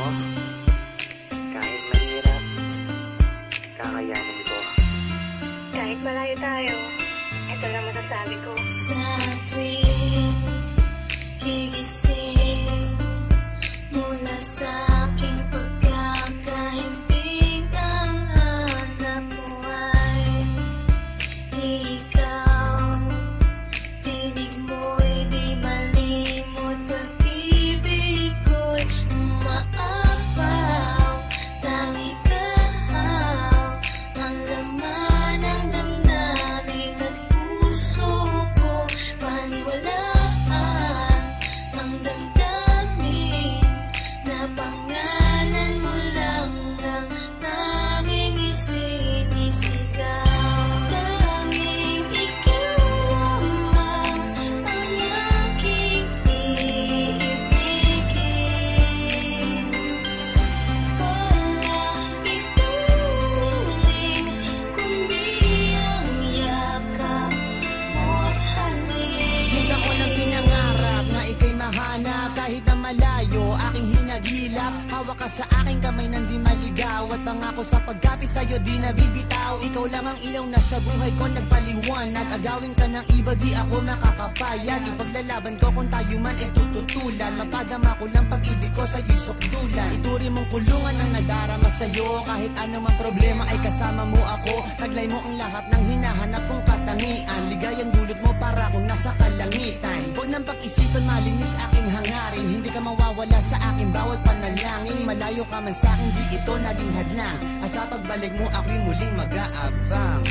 mo, kahit mahirap, kakayanin ko. Kahit malayo tayo, ito lang masasabi ko. Sa tuwing gigising mula sa aking pagkakahimbing, ang hanap mo ay ikaw. Tinig mo'y di malimot, pag-ibig ko'y umaapaw. Tangi kahaw ang laman ng damdamin at puso ko. Paniwalaan ang damdamin na pangalan mo lang ang tanging isinisigaw. Tanging ikaw lamang ang aking iibigin. Walang ibang muling kundi ang yakap mo't halik. Minsan ko nang pinangarap na ika'y mahanap, kahit na malayo aking hinagilap. Hawak ka sa aking kamay nang di maligaw, at pangako sa pagkapit sa'yo di nabibitaw. Ikaw lang ang ilaw na sa buhay ko nagpaliwanag. Agawin ka ng iba di ako makakapayag. Ipaglalaban ko kung tayo man ay tututulan. Mapadama ko lang pag-ibig ko sa'yo'y sukdulan. Ituri mong kulungan ang nadarama sa'yo. Kahit anumang problema ay kasama mo ako. Taglay mo ang lahat ng hinahanap kong katangian. Ligayang dulot mo para akong nasa kalangitan. Huwag nang pag-isipan, malinis aking hangarin. Hindi ka mawawala sa akin bawat panalangin. Malayo ka man sa akin, di ito naging hadlang. At sa pagbalik mo ako'y muling mag-aabang.